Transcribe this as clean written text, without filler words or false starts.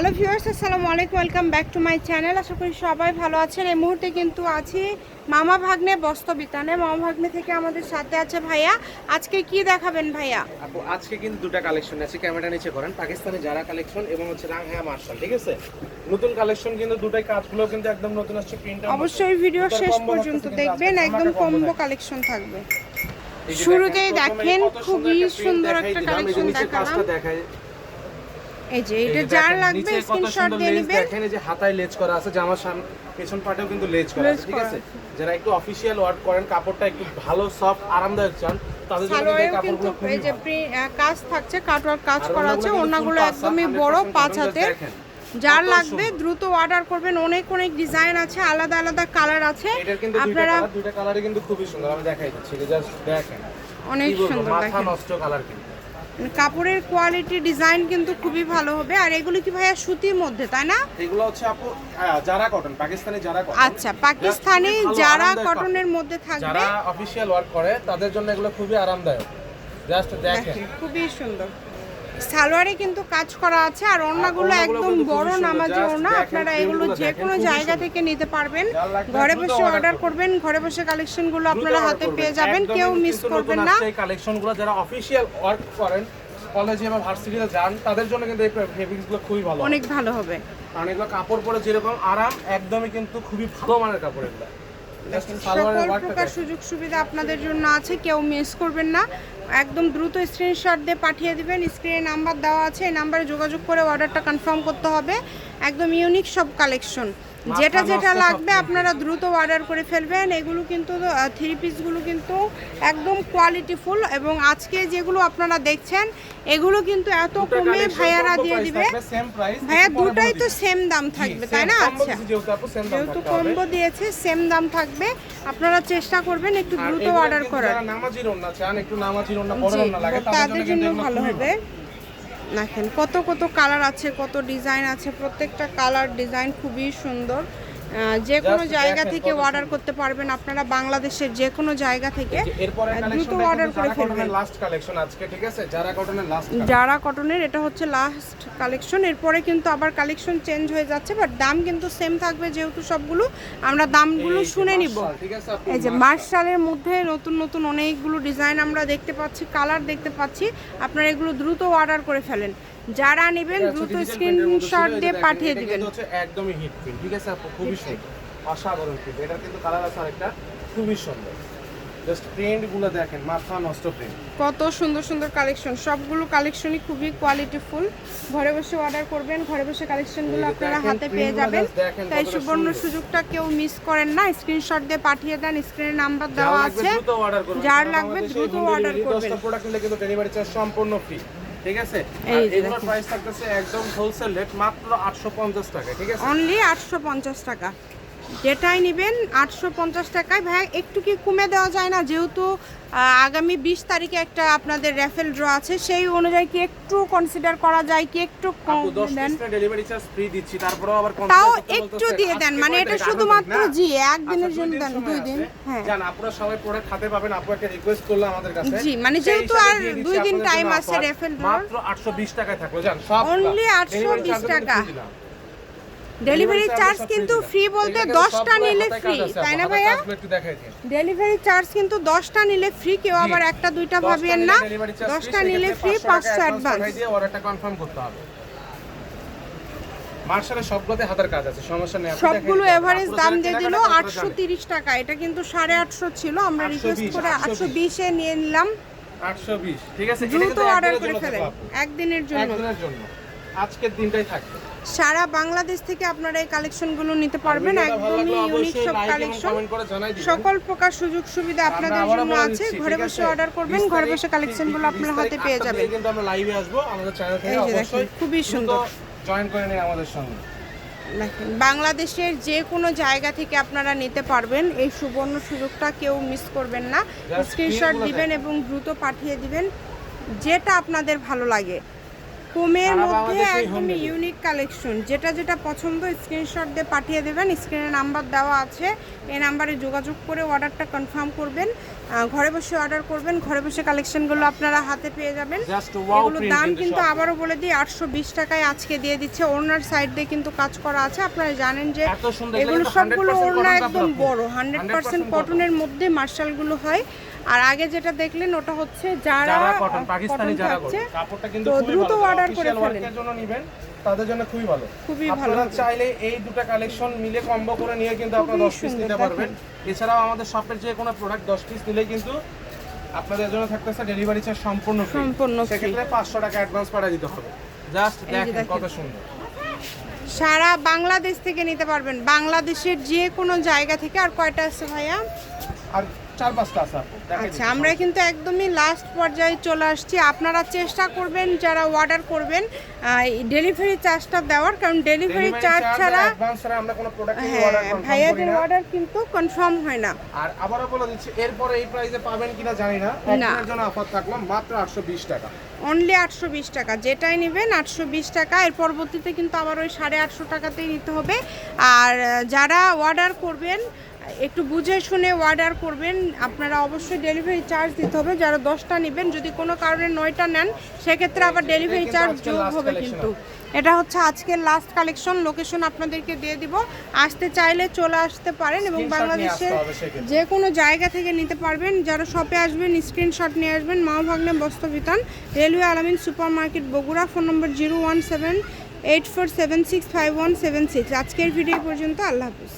Hello viewers, আসসালামু আলাইকুম, welcome back to my channel. আশা করি সবাই ভালো আছেন। এই মুহূর্তে কিন্তু আছি মামা ভাগ্নে বস্ত্রবিতানে। মামা ভাগ্নে থেকে আমাদের সাথে আছে ভাইয়া। আজকে কি দেখাবেন ভাইয়া? আপু আজকে কিন্তু দুটো কালেকশন আছে, ক্যামেরা নিচে করেন, পাকিস্তানি যারা কালেকশন এবং হচ্ছে রাংহায়া মার্শাল। ঠিক আছে, নতুন কালেকশন কিন্তু দুটাই, কাজগুলো কিন্তু একদম নতুন আসছে। প্রিন্ট অবশ্যই ভিডিও শেষ পর্যন্ত দেখবেন, একদম কম্বো কালেকশন থাকবে। শুরুতেই দেখেন খুবই সুন্দর একটা কালেকশন দেখালাম। এই যে এটা যার লাগবে স্ক্রিনশট দিয়ে নেবেন। দেখেন এই যে হাতায় লেজ করা আছে, জামার সামনে পেছন পাটেও কিন্তু লেজ করা আছে। ঠিক আছে, যারা একটু অফিশিয়াল ওয়ার্ক করেন, কাপড়টা একটু ভালো সফট আরামদায়ক চান, তাদের জন্য এই কাপড়গুলো খুবই এই যে কাজ থাকছে, কাটওয়ার্ক কাজ করা আছে, ওনাগুলো একদমই বড় 5 হাতের। যার লাগবে দ্রুত অর্ডার করবেন। অনেক অনেক ডিজাইন আছে, আলাদা আলাদা কালার আছে। আপনারা দুটো কালারই কিন্তু খুবই সুন্দর, আমি দেখাই দিচ্ছি। জাস্ট দেখেন অনেক সুন্দর, মাথা নষ্ট কালার কিন্তু। কাপড়ের কোয়ালিটি ডিজাইন কিন্তু খুবই ভালো হবে। আর এগুলো কি ভাইয়া সুতির মধ্যে, তাই না? এগুলো হচ্ছে আপু Zara cotton, Pakistani Zara cotton. আচ্ছা, পাকিস্তানি জারা কটনের মধ্যে থাকবে। যারা অফিশিয়াল ওয়ার্ক করে তাদের জন্য এগুলো খুবই আরামদায়ক। জাস্ট দেখেন খুবই সুন্দর। সালোয়ারে কিন্তু কাজ করা আছে, আর ওড়নাগুলো একদম বড় নামাজি ওড়না। আপনারা এগুলো যে কোনো জায়গা থেকে নিতে পারবেন। ঘরে বসে অর্ডার করবেন, ঘরে বসে কালেকশনগুলো আপনারা হাতে পেয়ে যাবেন, কেউ মিস করবেন না। এই কালেকশনগুলো যারা অফিশিয়াল ওয়ার্ক করেন, কলেজে বা ভার্সিটিতে যান, তাদের জন্য কিন্তু এই ফেব্রিক্সগুলো খুবই ভালো, অনেক ভালো হবে। কারণ এগুলো কাপড় পরে যেরকম আরাম, একদমই কিন্তু খুবই ভালো মানের কাপড় এগুলো। সকল প্রকার সুযোগ সুবিধা আপনাদের জন্য আছে, কেউ মিস করবেন না। একদম দ্রুত স্ক্রিনশট দিয়ে পাঠিয়ে দিবেন। স্ক্রিনে নাম্বার দেওয়া আছে, এই নাম্বারে যোগাযোগ করে অর্ডারটা কনফার্ম করতে হবে। একদম ইউনিক সব কালেকশন, যেটা যেটা লাগবে আপনারা দ্রুত অর্ডার করে ফেলবেন। এগুলো কিন্তু থ্রি পিসগুলো কিন্তু একদম কোয়ালিটিফুল, এবং আজকে যেগুলো আপনারা দেখছেন এগুলো কিন্তু এত কমে ভাইয়ারা দিয়ে দিবে। ভাইয়া দুটাই তো সেম দাম থাকবে, তাই না? আচ্ছা, যেহেতু কম্বো দিয়েছে সেম দাম থাকবে। আপনারা চেষ্টা করবেন একটু দ্রুত অর্ডার করার। তাদের জন্য ভালো হবে। দেখেন কত কত কালার আছে, কত ডিজাইন আছে, প্রত্যেকটা কালার ডিজাইন খুবই সুন্দর। যে কোনো জায়গা থেকে অর্ডার করতে পারবেন আপনারা, বাংলাদেশের যে কোনো জায়গা থেকে দ্রুত অর্ডার করে ফেলবেন। লাস্ট কালেকশন আজকে, ঠিক আছে, জারা কটনের লাস্ট, জারা কটনের এটা হচ্ছে লাস্ট কালেকশন। এরপরে কিন্তু আবার কালেকশন চেঞ্জ হয়ে যাচ্ছে, বাট দাম কিন্তু সেম থাকবে। যেহেতু সবগুলো আমরা দামগুলো শুনে নিব। এই যে মার্শালের মধ্যে নতুন নতুন অনেকগুলো ডিজাইন আমরা দেখতে পাচ্ছি, কালার দেখতে পাচ্ছি। আপনারা এগুলো দ্রুত অর্ডার করে ফেলেন। যারা নেবেন দ্রুত স্ক্রিনশট দিয়ে পাঠিয়ে দিবেন। হচ্ছে একদমই হিট প্রিন্ট, ঠিক আছে আপু, খুবই সুন্দর, অসাধারণ প্রিন্ট। এটা কিন্তু কালার আছে আরেকটা, খুবই সুন্দর। জাস্ট প্রিন্টগুলো দেখেন, মাথা নষ্ট প্রিন্ট। কত সুন্দর সুন্দর কালেকশন, সবগুলো কালেকশনই খুবই কোয়ালিটিফুল। ঘরে বসে অর্ডার করবেন, ঘরে বসে কালেকশনগুলো আপনারা হাতে পেয়ে যাবেন। তাই সুবর্ণ সুযোগটা কেউ মিস করেন না। স্ক্রিনশট দিয়ে পাঠিয়ে দেন, স্ক্রিনে নাম্বার দেওয়া আছে। যার লাগবে দ্রুত অর্ডার করবেন। প্রোডাক্ট নিলে কিন্তু ডেলিভারি চার্জ সম্পূর্ণ ফ্রি, ঠিক আছে। আর এগুলোর প্রাইস থাকতেছে একদম হোলসেল রেট, মাত্র 850 টাকা, ঠিক আছে, অনলি 850 টাকা। যেটাই নেবেন 850 টাকায়। ভাই একটু কি কমে দেওয়া যায় না? যেহেতু আগামী 20 তারিখে একটা আপনাদের র্যাফেল ড্র আছে, সেই অনুযায়ী কি একটু কনসিডার করা যায়? কি একটু কম দেন? ডেলিভারি চার্জ ফ্রি দিচ্ছি, তারপরেও আবার তাও একটু দিয়ে দেন, মানে এটা শুধুমাত্র জি একদিনের জন্য দেন, 2 দিন। হ্যাঁ জান, আপনারা সবাই প্রোডাক্ট হাতে পাবেন। আপু একটা রিকোয়েস্ট করলাম আমাদের কাছে, জি মানে যেহেতু আর 2 দিন টাইম আছে র্যাফেল ড্র, মাত্র 820 টাকায় থাকলো। জান, সব অনলি 820 টাকা। ডেলিভারি চার্জ কিন্তু ফ্রি বলতে 10টা নিলে ফ্রি, তাই না ভাইয়া? ডেলিভারি চার্জ কিন্তু 10টা নিলে ফ্রি, কেউ আবার একটা দুইটা ভাবেন না। 10টা নিলে ফ্রি, 500 অ্যাডভান্স দিয়ে অর্ডারটা কনফার্ম করতে হবে। মার্শালের সবগুলোতে হাতের কাজ আছে, সমস্যা নেই। সবগুলো এভারেজ দাম দিয়ে দিল 830 টাকা। এটা কিন্তু 850 ছিল, আমরা রিকোয়েস্ট করে 820 এ নিয়ে নিলাম। 820, ঠিক আছে। দ্রুত অর্ডার করে ফেলেন, একদিনের জন্য, আজকের দিনটাই থাকবে। সারা বাংলাদেশ থেকে আপনারা এই কালেকশনগুলো নিতে পারবেন। একদমই ইউনিক সব কালেকশন, সকল প্রকার সুযোগ সুবিধা আপনাদের জন্য আছে। ঘরে বসে অর্ডার করবেন, ঘরে বসে কালেকশনগুলো আপনার হাতে পেয়ে যাবেন। কিন্তু আমরা লাইভে আসব আমাদের চ্যানেল থেকে, অবশ্যই খুবই সুন্দর জয়েন করে নিন আমাদের সঙ্গে। দেখেন বাংলাদেশের যে কোনো জায়গা থেকে আপনারা নিতে পারবেন। এই সুবর্ণ সুযোগটা কেউ মিস করবেন না। স্ক্রিনশট দিবেন এবং দ্রুত পাঠিয়ে দিবেন, যেটা আপনাদের ভালো লাগে। কমের মধ্যে একদম ইউনিক কালেকশন, যেটা যেটা পছন্দ স্ক্রিনশট দিয়ে পাঠিয়ে দেবেন। স্ক্রিনে নাম্বার দেওয়া আছে, এই নাম্বারে যোগাযোগ করে অর্ডারটা কনফার্ম করবেন। ঘরে বসে অর্ডার করবেন, ঘরে বসে কালেকশনগুলো আপনারা হাতে পেয়ে যাবেন। জাস্ট ওয়াও এগুলোর প্রিন্ট দাম কিন্তু আবারও বলে দিই 820 টাকায় আজকে দিয়ে দিচ্ছে। ওড়নার সাইড দিয়ে কিন্তু কাজ করা আছে, আপনারা জানেন যে এত সুন্দর এগুলো কিন্তু সবগুলো 100% ওড়না cotton একদম কাপড়। বড় 100% কটনের মধ্যে মার্শালগুলো হয়। আর আগে যেটা দেখলেন ওটা হচ্ছে যারা যারা কটন পাকিস্তানি যারা থাকছে, কাপড়টা কিন্তু তো খুবই দ্রুত ভালো অর্ডার করে অফিশিয়াল ফেলেন। ওয়ার্কের জন্য নেবেন তাদের জন্য খুবই ভালো। খুবই ভালো আপনারা হবে। চাইলে এই দুটো কালেকশন মিলে কম্বো করে নিয়ে কিন্তু আপনারা খুবই 10 পিস সুন্দর, নিতে পারবেন। এছাড়াও আমাদের শপের যে কোনো প্রোডাক্ট 10 পিস নিলে কিন্তু আপনাদের জন্য থাকতেছে ডেলিভারি চার্জ সম্পূর্ণ ফ্রি। সম্পূর্ণ free। সেক্ষেত্রে 500 টাকা অ্যাডভান্স পাঠিয়ে দিতে হবে। জাস্ট এই যে দেখেন দেখেন। কত সুন্দর। সারা বাংলাদেশ থেকে নিতে পারবেন, বাংলাদেশের যে কোনো জায়গা থেকে। আর কয়টা আছে ভাইয়া? আর 4-5টা আছে আপু, দেখাই আচ্ছা, দিচ্ছি। আমরা কিন্তু একদমই লাস্ট পর্যায়ে চলে আসছি। আপনারা চেষ্টা করবেন যারা অর্ডার করবেন ডেলিভারি চার্জটা দেওয়ার, কারণ ডেলিভারি চার্জ ছাড়া অ্যাডভান্স ছাড়া আমরা কোনো প্রোডাক্ট হ্যাঁ অর্ডার কনফার্ম করি ভাইয়াদের না। অর্ডার কিন্তু কনফার্ম হয় না। আর আবারও বলে দিচ্ছি এরপরে এই প্রাইসে পাবেন কিনা জানি না। একদিনের জন্য অফার থাকলো মাত্র 820 টাকা। অনলি 820 টাকা, যেটাই নেবেন 820 টাকা। এর পরবর্তীতে কিন্তু আবার ওই 850 টাকাতেই নিতে হবে। আর যারা অর্ডার করবেন একটু বুঝে শুনে অর্ডার করবেন, আপনারা অবশ্যই ডেলিভারি চার্জ দিতে হবে। যারা 10টা নেবেন, যদি কোনো কারণে 9টা নেন সেক্ষেত্রে আবার ডেলিভারি কিন্তু চার্জ আজকের যোগ last হবে। collection কিন্তু এটা হচ্ছে আজকের লাস্ট কালেকশন। লোকেশন আপনাদেরকে দিয়ে দিব, আসতে চাইলে চলে আসতে পারেন এবং Screenshot নিয়ে বাংলাদেশের আসতে হবে সেক্ষেত্রে। যে কোনো জায়গা থেকে নিতে পারবেন। যারা শপে আসবেন স্ক্রিনশট নিয়ে আসবেন। মা ভাগ্নে বস্ত্রবিতান, রেলওয়ে আলামিন সুপার মার্কেট, বগুড়া। ফোন নম্বর 01784765176। আজকের ভিডিও পর্যন্ত, আল্লাহ হাফিজ।